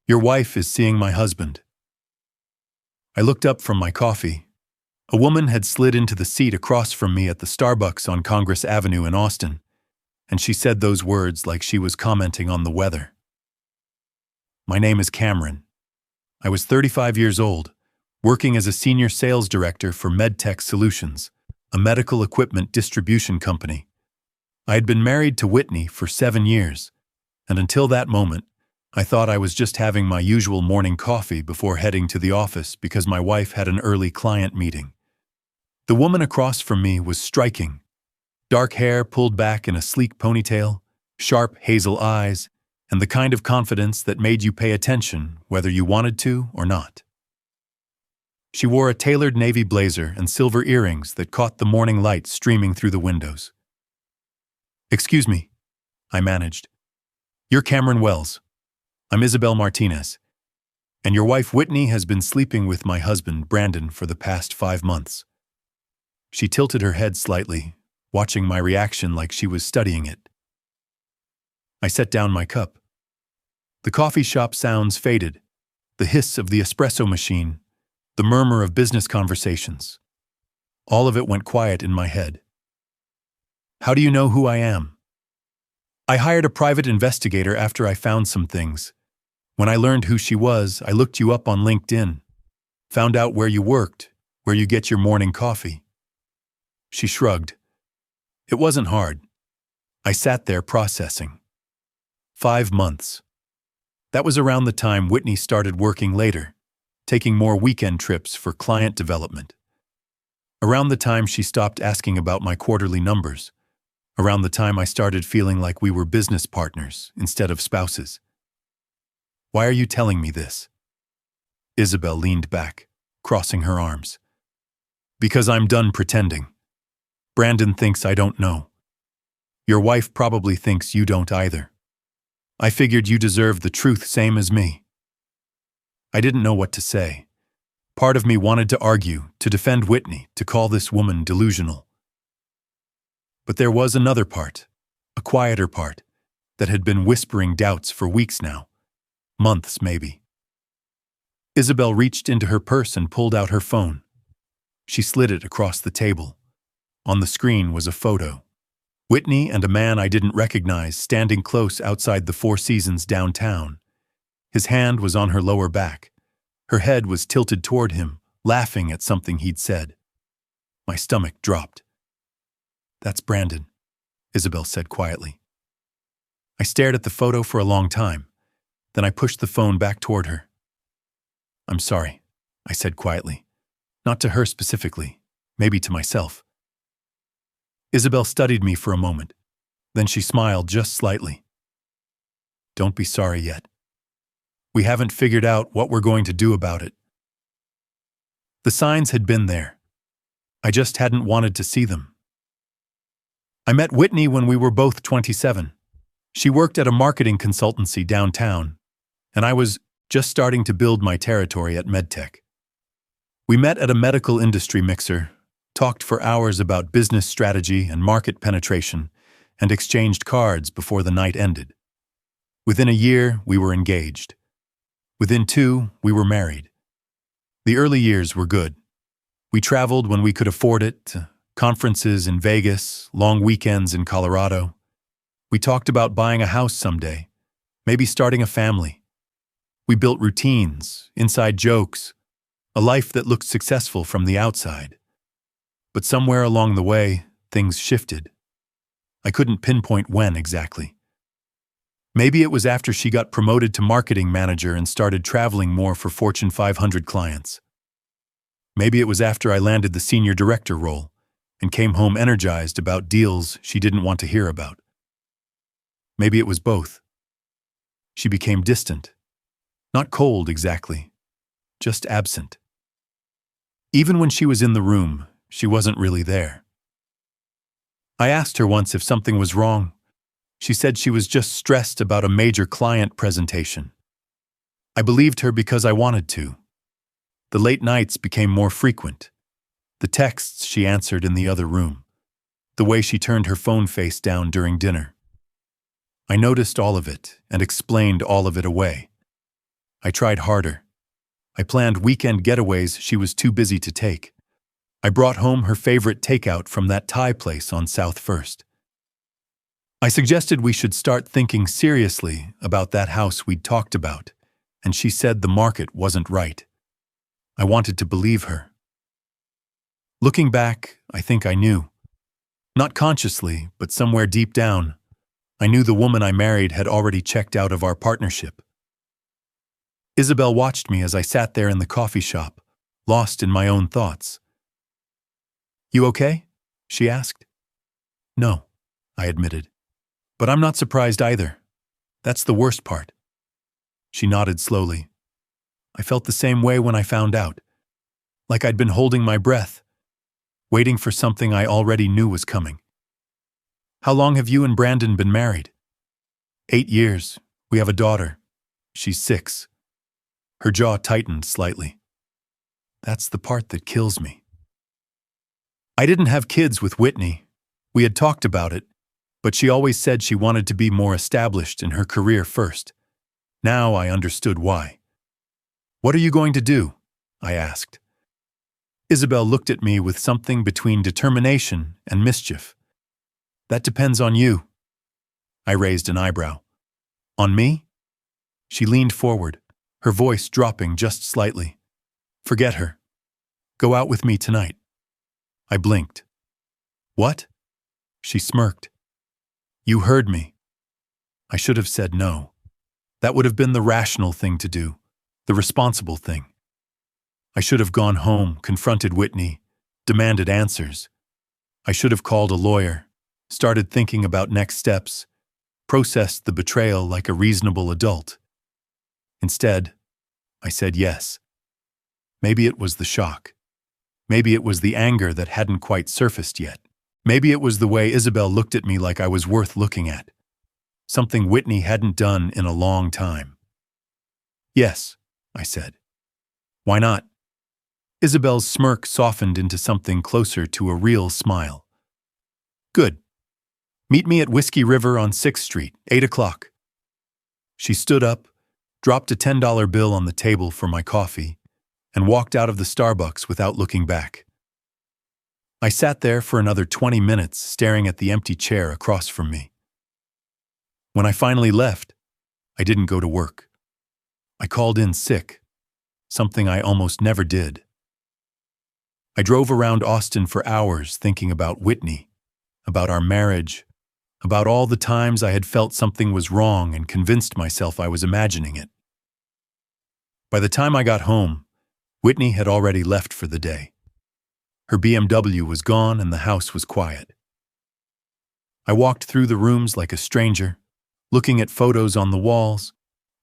Your wife is seeing my husband. I looked up from my coffee. A woman had slid into the seat across from me at the Starbucks on Congress Avenue in Austin, and she said those words like she was commenting on the weather. My name is Cameron. I was 35 years old, working as a senior sales director for MedTech Solutions, a medical equipment distribution company. I had been married to Whitney for 7 years, and until that moment, I thought I was just having my usual morning coffee before heading to the office because my wife had an early client meeting. The woman across from me was striking. Dark hair pulled back in a sleek ponytail, sharp hazel eyes, and the kind of confidence that made you pay attention whether you wanted to or not. She wore a tailored navy blazer and silver earrings that caught the morning light streaming through the windows. "Excuse me," I managed. "You're Cameron Wells. I'm Isabel Martinez. And your wife Whitney has been sleeping with my husband Brandon for the past 5 months." She tilted her head slightly, watching my reaction like she was studying it. I set down my cup. The coffee shop sounds faded, the hiss of the espresso machine, the murmur of business conversations. All of it went quiet in my head. "How do you know who I am?" "I hired a private investigator after I found some things. When I learned who she was, I looked you up on LinkedIn, found out where you worked, where you get your morning coffee." She shrugged. It wasn't hard. I sat there processing. 5 months. That was around the time Whitney started working later, taking more weekend trips for client development. Around the time she stopped asking about my quarterly numbers. Around the time I started feeling like we were business partners instead of spouses. "Why are you telling me this?" Isabel leaned back, crossing her arms. "Because I'm done pretending. Brandon thinks I don't know. Your wife probably thinks you don't either. I figured you deserved the truth same as me." I didn't know what to say. Part of me wanted to argue, to defend Whitney, to call this woman delusional. But there was another part, a quieter part, that had been whispering doubts for weeks now. Months, maybe. Isabel reached into her purse and pulled out her phone. She slid it across the table. On the screen was a photo. Whitney and a man I didn't recognize standing close outside the Four Seasons downtown. His hand was on her lower back. Her head was tilted toward him, laughing at something he'd said. My stomach dropped. "That's Brandon," Isabel said quietly. I stared at the photo for a long time. Then I pushed the phone back toward her. "I'm sorry," I said quietly. Not to her specifically, maybe to myself. Isabel studied me for a moment. Then she smiled just slightly. "Don't be sorry yet. We haven't figured out what we're going to do about it." The signs had been there. I just hadn't wanted to see them. I met Whitney when we were both 27. She worked at a marketing consultancy downtown, and I was just starting to build my territory at MedTech. We met at a medical industry mixer, talked for hours about business strategy and market penetration, and exchanged cards before the night ended. Within a year, we were engaged. Within 2, we were married. The early years were good. We traveled when we could afford it, conferences in Vegas, long weekends in Colorado. We talked about buying a house someday, maybe starting a family. We built routines, inside jokes, a life that looked successful from the outside. But somewhere along the way, things shifted. I couldn't pinpoint when exactly. Maybe it was after she got promoted to marketing manager and started traveling more for Fortune 500 clients. Maybe it was after I landed the senior director role and came home energized about deals she didn't want to hear about. Maybe it was both. She became distant. Not cold exactly, just absent. Even when she was in the room, she wasn't really there. I asked her once if something was wrong. She said she was just stressed about a major client presentation. I believed her because I wanted to. The late nights became more frequent. The texts she answered in the other room. The way she turned her phone face down during dinner. I noticed all of it and explained all of it away. I tried harder. I planned weekend getaways she was too busy to take. I brought home her favorite takeout from that Thai place on South First. I suggested we should start thinking seriously about that house we'd talked about, and she said the market wasn't right. I wanted to believe her. Looking back, I think I knew. Not consciously, but somewhere deep down, I knew the woman I married had already checked out of our partnership. Isabel watched me as I sat there in the coffee shop, lost in my own thoughts. "You okay?" she asked. "No," I admitted. "But I'm not surprised either. That's the worst part." She nodded slowly. I felt the same way when I found out. Like I'd been holding my breath, waiting for something I already knew was coming. "How long have you and Brandon been married?" 8 years. We have a daughter. She's 6. Her jaw tightened slightly. That's the part that kills me. I didn't have kids with Whitney. We had talked about it, but she always said she wanted to be more established in her career first. Now I understood why. "What are you going to do?" I asked. Isabel looked at me with something between determination and mischief. "That depends on you." I raised an eyebrow. "On me?" She leaned forward, her voice dropping just slightly. "Forget her. Go out with me tonight." I blinked. "What?" She smirked. "You heard me." I should have said no. That would have been the rational thing to do, the responsible thing. I should have gone home, confronted Whitney, demanded answers. I should have called a lawyer, started thinking about next steps, processed the betrayal like a reasonable adult. Instead, I said yes. Maybe it was the shock. Maybe it was the anger that hadn't quite surfaced yet. Maybe it was the way Isabel looked at me like I was worth looking at. Something Whitney hadn't done in a long time. "Yes," I said. "Why not?" Isabel's smirk softened into something closer to a real smile. "Good. Meet me at Whiskey River on 6th Street, 8 o'clock. She stood up, dropped a $10 bill on the table for my coffee, and walked out of the Starbucks without looking back. I sat there for another 20 minutes staring at the empty chair across from me. When I finally left, I didn't go to work. I called in sick, something I almost never did. I drove around Austin for hours thinking about Whitney, about our marriage, about all the times I had felt something was wrong and convinced myself I was imagining it. By the time I got home, Whitney had already left for the day. Her BMW was gone and the house was quiet. I walked through the rooms like a stranger, looking at photos on the walls,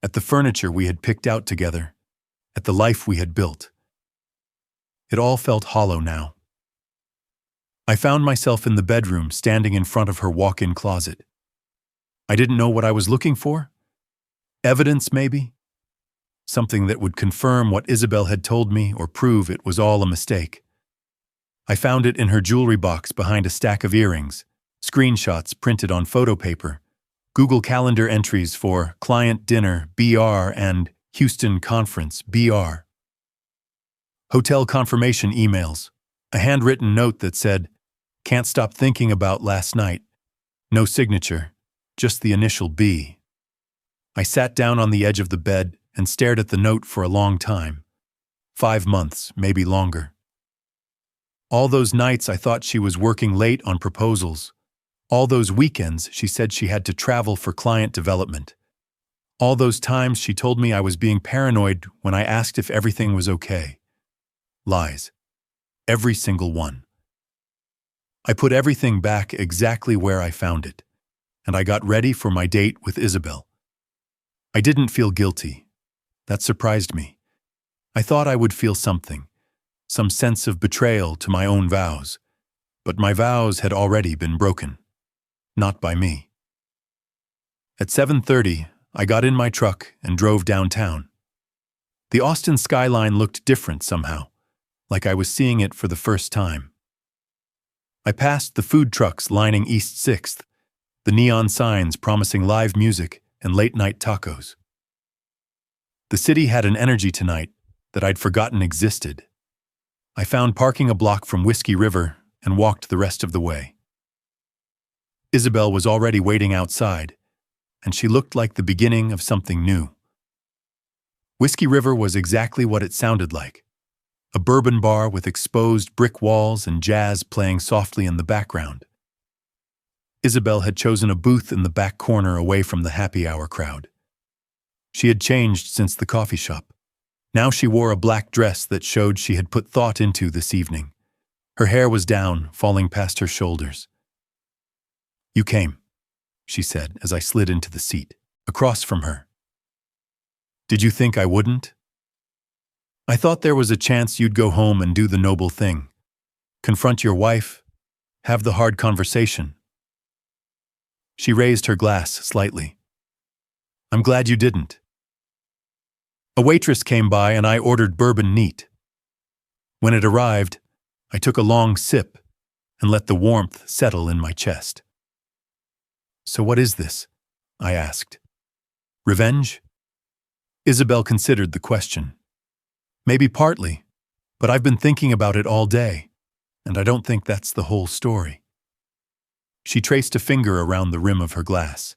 at the furniture we had picked out together, at the life we had built. It all felt hollow now. I found myself in the bedroom standing in front of her walk-in closet. I didn't know what I was looking for. Evidence, maybe? Something that would confirm what Isabel had told me or prove it was all a mistake. I found it in her jewelry box behind a stack of earrings, screenshots printed on photo paper, Google Calendar entries for Client Dinner, BR, and Houston Conference, BR. Hotel confirmation emails, a handwritten note that said, "Can't stop thinking about last night." No signature, just the initial B. I sat down on the edge of the bed and stared at the note for a long time. 5 months, maybe longer. All those nights I thought she was working late on proposals. All those weekends she said she had to travel for client development. All those times she told me I was being paranoid when I asked if everything was okay. Lies. Every single one. I put everything back exactly where I found it, and I got ready for my date with Isabel. I didn't feel guilty. That surprised me. I thought I would feel something, some sense of betrayal to my own vows, but my vows had already been broken. Not by me. At 7:30, I got in my truck and drove downtown. The Austin skyline looked different somehow, like I was seeing it for the first time. I passed the food trucks lining East 6th, the neon signs promising live music and late-night tacos. The city had an energy tonight that I'd forgotten existed. I found parking a block from Whiskey River and walked the rest of the way. Isabel was already waiting outside, and she looked like the beginning of something new. Whiskey River was exactly what it sounded like. A bourbon bar with exposed brick walls and jazz playing softly in the background. Isabel had chosen a booth in the back corner away from the happy hour crowd. She had changed since the coffee shop. Now she wore a black dress that showed she had put thought into this evening. Her hair was down, falling past her shoulders. "You came," she said as I slid into the seat, across from her. "Did you think I wouldn't? I thought there was a chance you'd go home and do the noble thing. Confront your wife, have the hard conversation." She raised her glass slightly. "I'm glad you didn't." A waitress came by and I ordered bourbon neat. When it arrived, I took a long sip and let the warmth settle in my chest. "So what is this?" I asked. "Revenge?" Isabel considered the question. "Maybe partly, but I've been thinking about it all day, and I don't think that's the whole story." She traced a finger around the rim of her glass.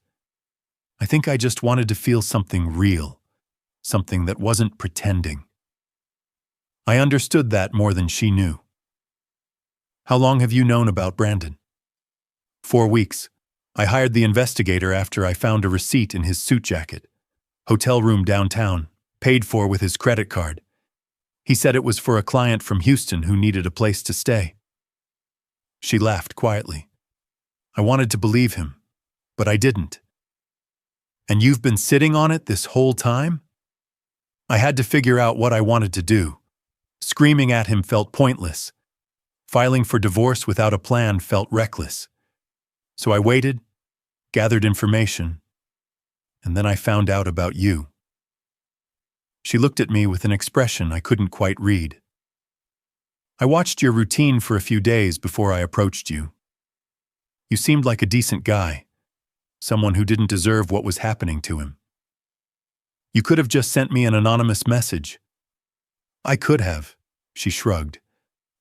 "I think I just wanted to feel something real, something that wasn't pretending." I understood that more than she knew. "How long have you known about Brandon?" 4 weeks. I hired the investigator after I found a receipt in his suit jacket. Hotel room downtown, paid for with his credit card. He said it was for a client from Houston who needed a place to stay. She laughed quietly. I wanted to believe him, but I didn't. "And you've been sitting on it this whole time?" I had to figure out what I wanted to do. Screaming at him felt pointless. Filing for divorce without a plan felt reckless. So I waited, gathered information, and then I found out about you. She looked at me with an expression I couldn't quite read. "I watched your routine for a few days before I approached you. You seemed like a decent guy, someone who didn't deserve what was happening to him. You could have just sent me an anonymous message." "I could have," she shrugged,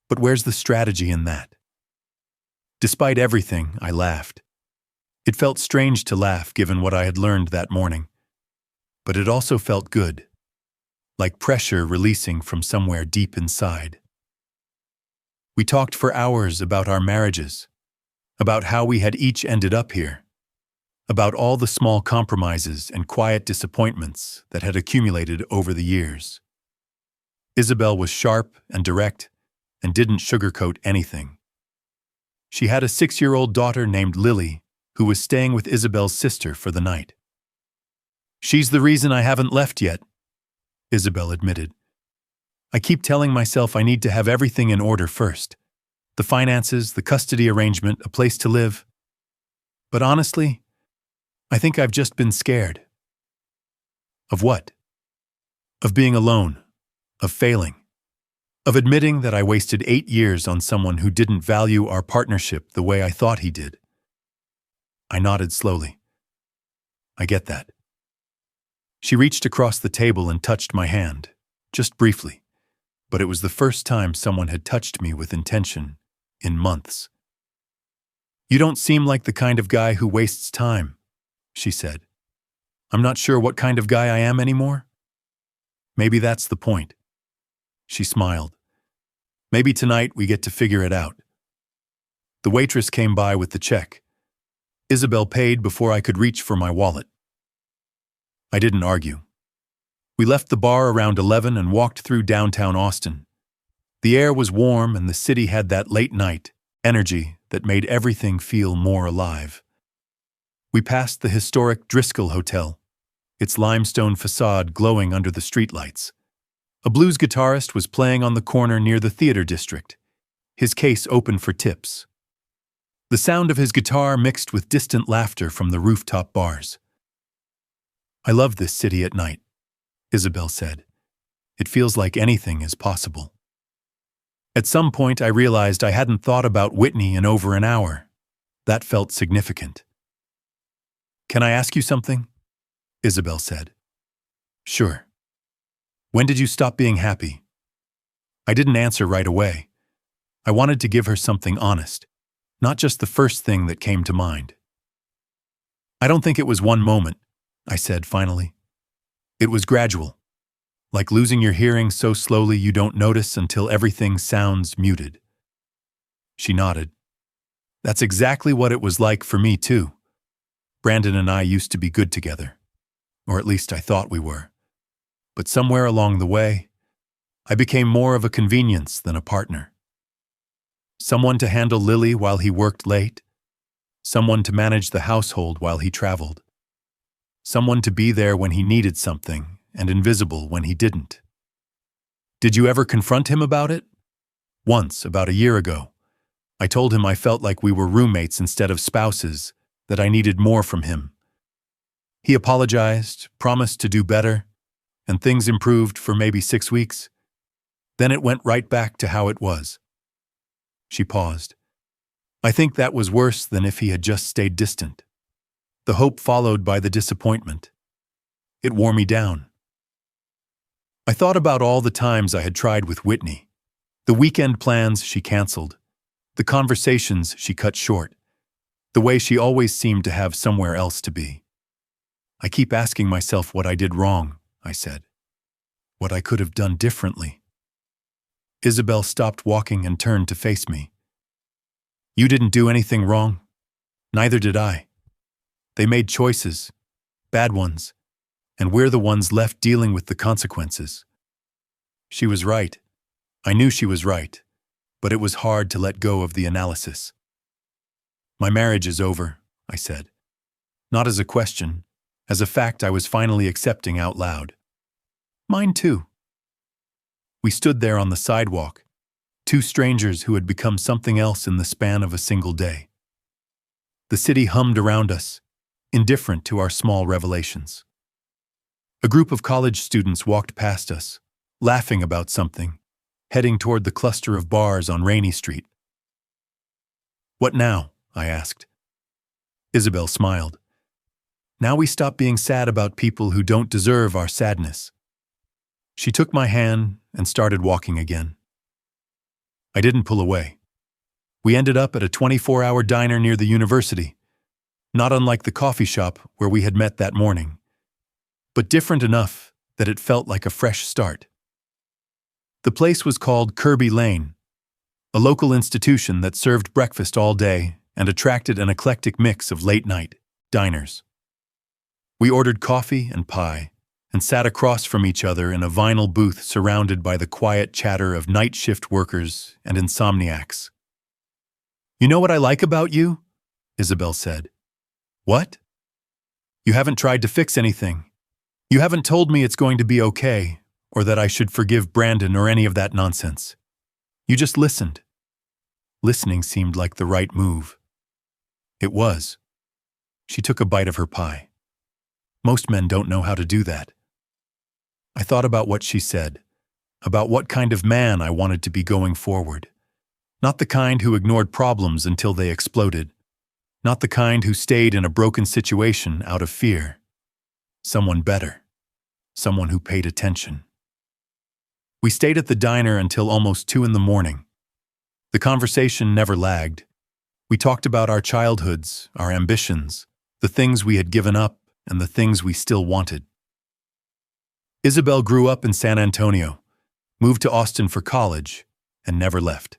"but where's the strategy in that?" Despite everything, I laughed. It felt strange to laugh given what I had learned that morning, but it also felt good, like pressure releasing from somewhere deep inside. We talked for hours about our marriages, about how we had each ended up here, about all the small compromises and quiet disappointments that had accumulated over the years. Isabel was sharp and direct and didn't sugarcoat anything. She had a 6-year-old daughter named Lily who was staying with Isabel's sister for the night. "She's the reason I haven't left yet," Isabel admitted. "I keep telling myself I need to have everything in order first. The finances, the custody arrangement, a place to live. But honestly, I think I've just been scared." "Of what?" "Of being alone, of failing, of admitting that I wasted 8 years on someone who didn't value our partnership the way I thought he did." I nodded slowly. "I get that." She reached across the table and touched my hand, just briefly, but it was the first time someone had touched me with intention in months. "You don't seem like the kind of guy who wastes time," she said. "I'm not sure what kind of guy I am anymore." "Maybe that's the point." She smiled. "Maybe tonight we get to figure it out." The waitress came by with the check. Isabel paid before I could reach for my wallet. I didn't argue. We left the bar around 11 and walked through downtown Austin. The air was warm and the city had that late-night energy that made everything feel more alive. We passed the historic Driscoll Hotel, its limestone facade glowing under the streetlights. A blues guitarist was playing on the corner near the theater district, his case open for tips. The sound of his guitar mixed with distant laughter from the rooftop bars. "I love this city at night," Isabel said. "It feels like anything is possible." At some point, I realized I hadn't thought about Whitney in over an hour. That felt significant. "Can I ask you something?" Isabel said. "Sure." When did you stop being happy? I didn't answer right away. I wanted to give her something honest, not just the first thing that came to mind. I don't think it was one moment, I said finally. It was gradual, like losing your hearing so slowly you don't notice until everything sounds muted. She nodded. That's exactly what it was like for me too. Brandon and I used to be good together, or at least I thought we were. But somewhere along the way, I became more of a convenience than a partner. Someone to handle Lily while he worked late, someone to manage the household while he traveled, someone to be there when he needed something and invisible when he didn't. Did you ever confront him about it? Once, about a year ago. I told him I felt like we were roommates instead of spouses, that I needed more from him. He apologized, promised to do better, and things improved for maybe 6 weeks. Then it went right back to how it was. She paused. I think that was worse than if he had just stayed distant. The hope followed by the disappointment. It wore me down. I thought about all the times I had tried with Whitney, the weekend plans she canceled, the conversations she cut short, the way she always seemed to have somewhere else to be. I keep asking myself what I did wrong, I said. What I could have done differently. Isabel stopped walking and turned to face me. You didn't do anything wrong. Neither did I. They made choices, bad ones, and we're the ones left dealing with the consequences. She was right. I knew she was right, but it was hard to let go of the analysis. My marriage is over, I said. Not as a question, as a fact I was finally accepting out loud. Mine too. We stood there on the sidewalk, two strangers who had become something else in the span of a single day. The city hummed around us, indifferent to our small revelations. A group of college students walked past us, laughing about something, heading toward the cluster of bars on Rainy Street. What now? I asked. Isabel smiled. Now we stop being sad about people who don't deserve our sadness. She took my hand and started walking again. I didn't pull away. We ended up at a 24-hour diner near the university, not unlike the coffee shop where we had met that morning, but different enough that it felt like a fresh start. The place was called Kirby Lane, a local institution that served breakfast all day and attracted an eclectic mix of late-night diners. We ordered coffee and pie, and sat across from each other in a vinyl booth surrounded by the quiet chatter of night shift workers and insomniacs. You know what I like about you? Isabel said. What? You haven't tried to fix anything. You haven't told me it's going to be okay, or that I should forgive Brandon or any of that nonsense. You just listened. Listening seemed like the right move. It was. She took a bite of her pie. Most men don't know how to do that. I thought about what she said, about what kind of man I wanted to be going forward. Not the kind who ignored problems until they exploded. Not the kind who stayed in a broken situation out of fear. Someone better. Someone who paid attention. We stayed at the diner until almost 2 a.m. The conversation never lagged. We talked about our childhoods, our ambitions, the things we had given up, and the things we still wanted. Isabel grew up in San Antonio, moved to Austin for college, and never left.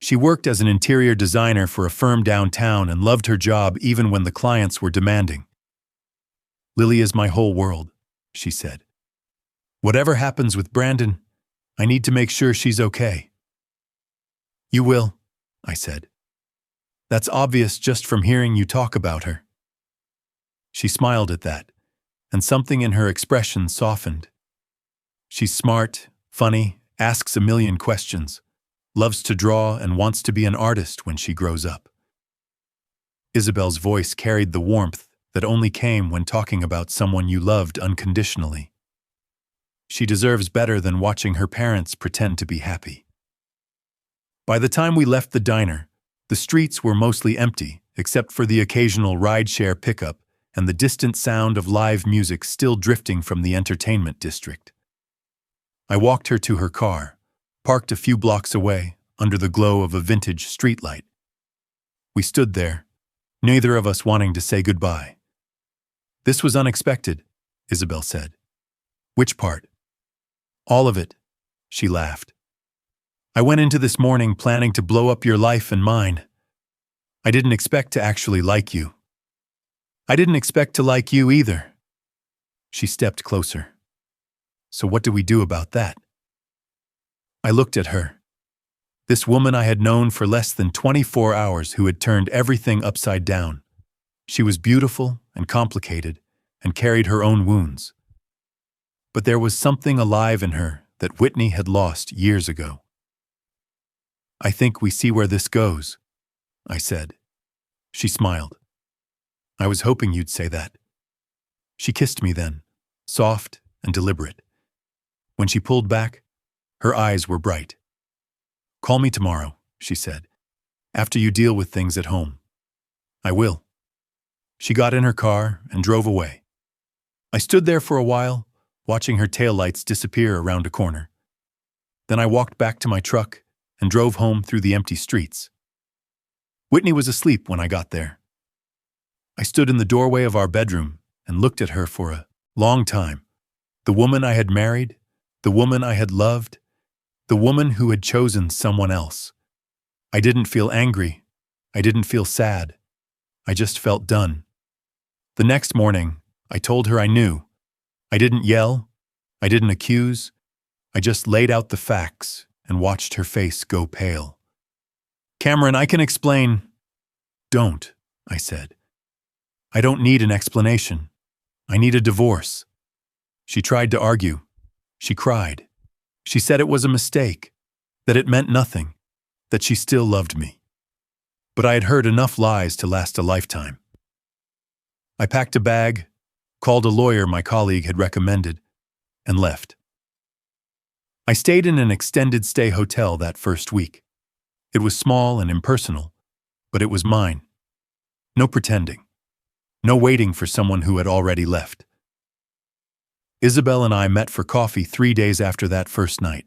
She worked as an interior designer for a firm downtown and loved her job even when the clients were demanding. Lily is my whole world, she said. Whatever happens with Brandon, I need to make sure she's okay. You will, I said. That's obvious just from hearing you talk about her. She smiled at that, and something in her expression softened. She's smart, funny, asks a million questions, loves to draw, and wants to be an artist when she grows up. Isabel's voice carried the warmth that only came when talking about someone you loved unconditionally. She deserves better than watching her parents pretend to be happy. By the time we left the diner, the streets were mostly empty, except for the occasional rideshare pickup and the distant sound of live music still drifting from the entertainment district. I walked her to her car, parked a few blocks away under the glow of a vintage streetlight. We stood there, neither of us wanting to say goodbye. "This was unexpected," Isabel said. "Which part?" "All of it," she laughed. "I went into this morning planning to blow up your life and mine. I didn't expect to actually like you. I didn't expect to like you either." She stepped closer. "So what do we do about that?" I looked at her. This woman I had known for less than 24 hours who had turned everything upside down. She was beautiful and complicated and carried her own wounds. But there was something alive in her that Whitney had lost years ago. "I think we see where this goes," I said. She smiled. "I was hoping you'd say that." She kissed me then, soft and deliberate. When she pulled back, her eyes were bright. "Call me tomorrow," she said, "after you deal with things at home." "I will." She got in her car and drove away. I stood there for a while, watching her taillights disappear around a corner. Then I walked back to my truck and drove home through the empty streets. Whitney was asleep when I got there. I stood in the doorway of our bedroom and looked at her for a long time. The woman I had married, the woman I had loved, the woman who had chosen someone else. I didn't feel angry. I didn't feel sad. I just felt done. The next morning, I told her I knew. I didn't yell. I didn't accuse. I just laid out the facts and watched her face go pale. "Cameron, I can explain." "Don't," I said. "I don't need an explanation. I need a divorce." She tried to argue. She cried. She said it was a mistake, that it meant nothing, that she still loved me. But I had heard enough lies to last a lifetime. I packed a bag, called a lawyer my colleague had recommended, and left. I stayed in an extended stay hotel that first week. It was small and impersonal, but it was mine. No pretending. No waiting for someone who had already left. Isabel and I met for coffee 3 days after that first night.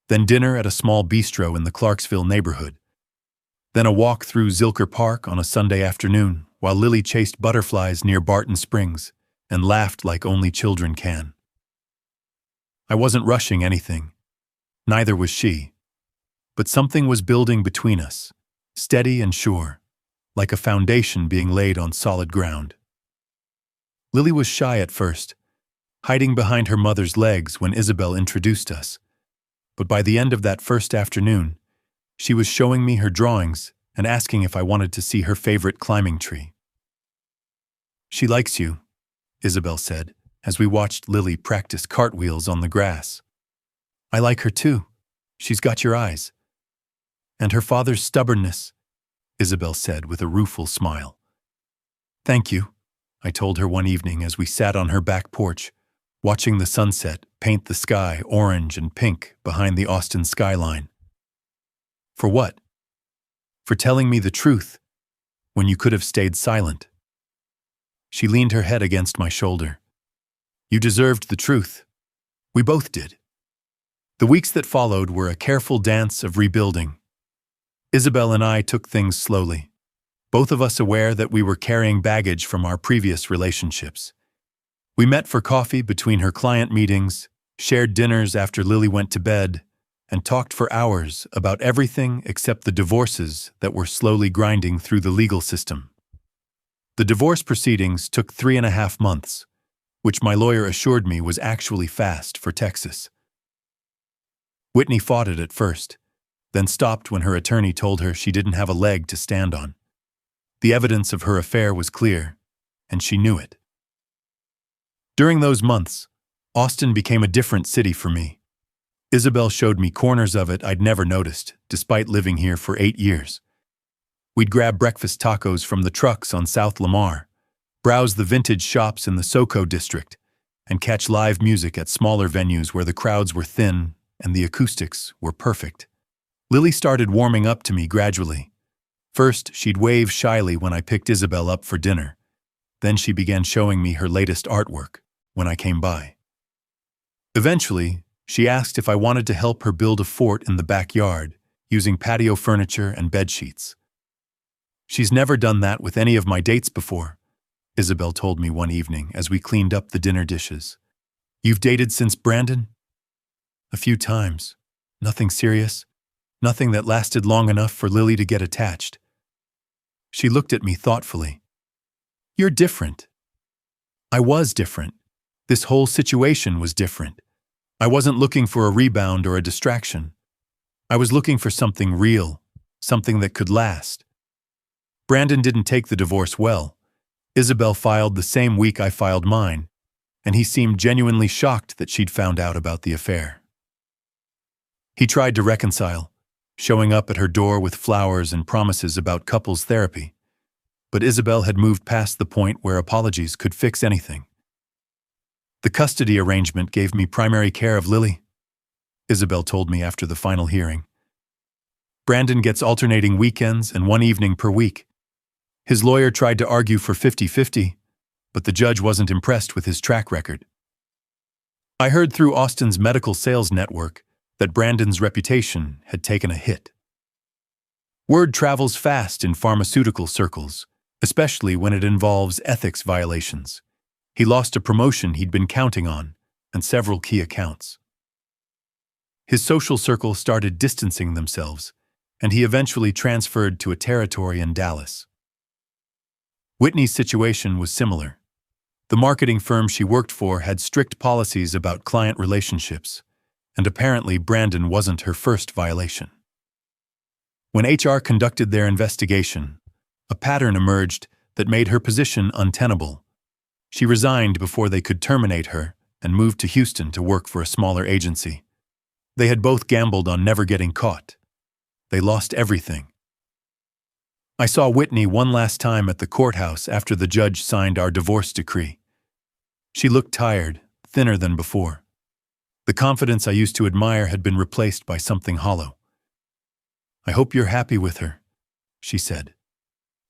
Then dinner at a small bistro in the Clarksville neighborhood. Then a walk through Zilker Park on a Sunday afternoon while Lily chased butterflies near Barton Springs and laughed like only children can. I wasn't rushing anything. Neither was she. But something was building between us, steady and sure, like a foundation being laid on solid ground. Lily was shy at first, hiding behind her mother's legs when Isabel introduced us. But by the end of that first afternoon, she was showing me her drawings and asking if I wanted to see her favorite climbing tree. "She likes you," Isabel said, as we watched Lily practice cartwheels on the grass. "I like her too. She's got your eyes." "And her father's stubbornness," Isabel said with a rueful smile. "Thank you," I told her one evening as we sat on her back porch, watching the sunset paint the sky orange and pink behind the Austin skyline. "For what?" "For telling me the truth, when you could have stayed silent." She leaned her head against my shoulder. "You deserved the truth. We both did." The weeks that followed were a careful dance of rebuilding. Isabel and I took things slowly, both of us aware that we were carrying baggage from our previous relationships. We met for coffee between her client meetings, shared dinners after Lily went to bed, and talked for hours about everything except the divorces that were slowly grinding through the legal system. The divorce proceedings took 3.5 months, which my lawyer assured me was actually fast for Texas. Whitney fought it at first, then stopped when her attorney told her she didn't have a leg to stand on. The evidence of her affair was clear, and she knew it. During those months, Austin became a different city for me. Isabel showed me corners of it I'd never noticed, despite living here for 8 years. We'd grab breakfast tacos from the trucks on South Lamar, browse the vintage shops in the SoCo district, and catch live music at smaller venues where the crowds were thin and the acoustics were perfect. Lily started warming up to me gradually. First, she'd wave shyly when I picked Isabel up for dinner. Then she began showing me her latest artwork when I came by. Eventually, She asked if I wanted to help her build a fort in the backyard, using patio furniture and bedsheets. She's never done that with any of my dates before, Isabel told me one evening as we cleaned up the dinner dishes. You've dated since Brandon? A few times. Nothing serious. Nothing that lasted long enough for Lily to get attached. She looked at me thoughtfully. You're different. I was different. This whole situation was different. I wasn't looking for a rebound or a distraction. I was looking for something real, something that could last. Brandon didn't take the divorce well. Isabel filed the same week I filed mine, and he seemed genuinely shocked that she'd found out about the affair. He tried to reconcile, showing up at her door with flowers and promises about couples therapy, but Isabel had moved past the point where apologies could fix anything. The custody arrangement gave me primary care of Lily, Isabel told me after the final hearing. Brandon gets alternating weekends and one evening per week. His lawyer tried to argue for 50-50, but the judge wasn't impressed with his track record. I heard through Austin's medical sales network that Brandon's reputation had taken a hit. Word travels fast in pharmaceutical circles, especially when it involves ethics violations. He lost a promotion he'd been counting on, and several key accounts. His social circle started distancing themselves, and he eventually transferred to a territory in Dallas. Whitney's situation was similar. The marketing firm she worked for had strict policies about client relationships, and apparently Brandon wasn't her first violation. When HR conducted their investigation, a pattern emerged that made her position untenable. She resigned before they could terminate her and moved to Houston to work for a smaller agency. They had both gambled on never getting caught. They lost everything. I saw Whitney one last time at the courthouse after the judge signed our divorce decree. She looked tired, thinner than before. The confidence I used to admire had been replaced by something hollow. I hope you're happy with her, she said.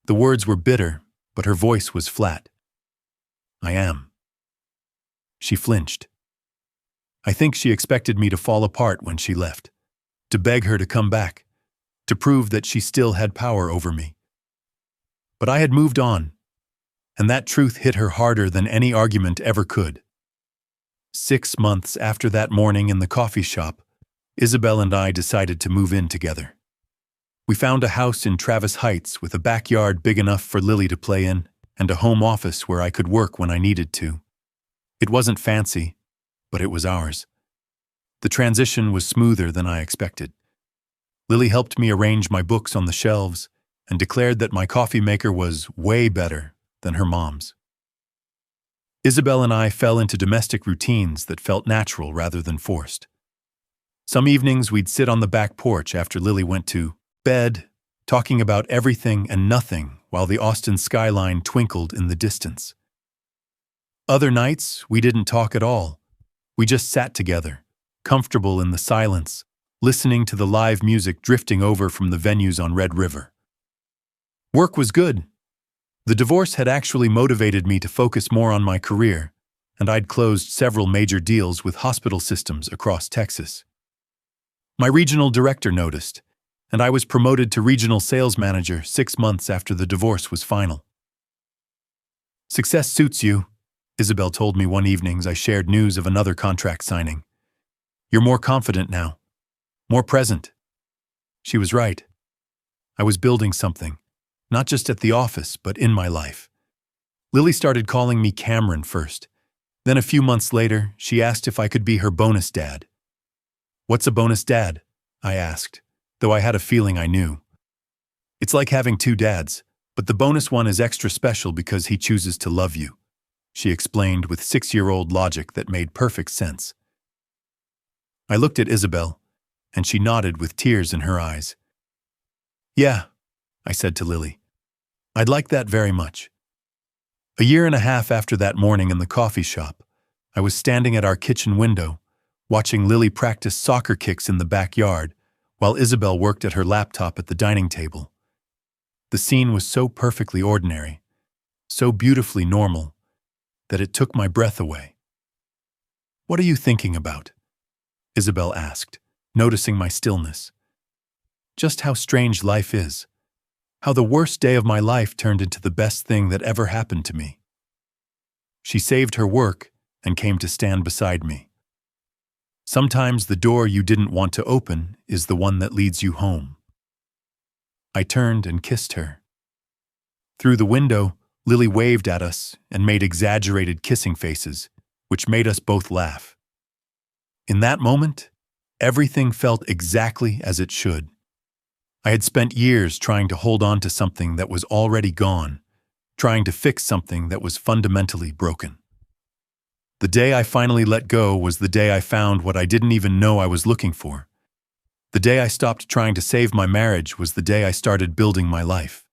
The words were bitter, but her voice was flat. I am. She flinched. I think she expected me to fall apart when she left, to beg her to come back, to prove that she still had power over me. But I had moved on, and that truth hit her harder than any argument ever could. 6 months after that morning in the coffee shop, Isabel and I decided to move in together. We found a house in Travis Heights with a backyard big enough for Lily to play in and a home office where I could work when I needed to. It wasn't fancy, but it was ours. The transition was smoother than I expected. Lily helped me arrange my books on the shelves and declared that my coffee maker was way better than her mom's. Isabel and I fell into domestic routines that felt natural rather than forced. Some evenings we'd sit on the back porch after Lily went to bed, talking about everything and nothing while the Austin skyline twinkled in the distance. Other nights, we didn't talk at all. We just sat together, comfortable in the silence, listening to the live music drifting over from the venues on Red River. Work was good. The divorce had actually motivated me to focus more on my career, and I'd closed several major deals with hospital systems across Texas. My regional director noticed, and I was promoted to regional sales manager 6 months after the divorce was final. Success suits you, Isabel told me one evening as I shared news of another contract signing. You're more confident now, more present. She was right. I was building something, not just at the office, but in my life. Lily started calling me Cameron first. Then a few months later, she asked if I could be her bonus dad. What's a bonus dad? I asked, though I had a feeling I knew. It's like having 2 dads, but the bonus one is extra special because he chooses to love you, she explained with 6-year-old logic that made perfect sense. I looked at Isabel, and she nodded with tears in her eyes. Yeah, I said to Lily. I'd like that very much. A year and a half after that morning in the coffee shop, I was standing at our kitchen window, watching Lily practice soccer kicks in the backyard, while Isabel worked at her laptop at the dining table. The scene was so perfectly ordinary, so beautifully normal, that it took my breath away. What are you thinking about? Isabel asked, noticing my stillness. Just how strange life is. How the worst day of my life turned into the best thing that ever happened to me. She saved her work and came to stand beside me. Sometimes the door you didn't want to open is the one that leads you home. I turned and kissed her. Through the window, Lily waved at us and made exaggerated kissing faces, which made us both laugh. In that moment, everything felt exactly as it should. I had spent years trying to hold on to something that was already gone, trying to fix something that was fundamentally broken. The day I finally let go was the day I found what I didn't even know I was looking for. The day I stopped trying to save my marriage was the day I started building my life.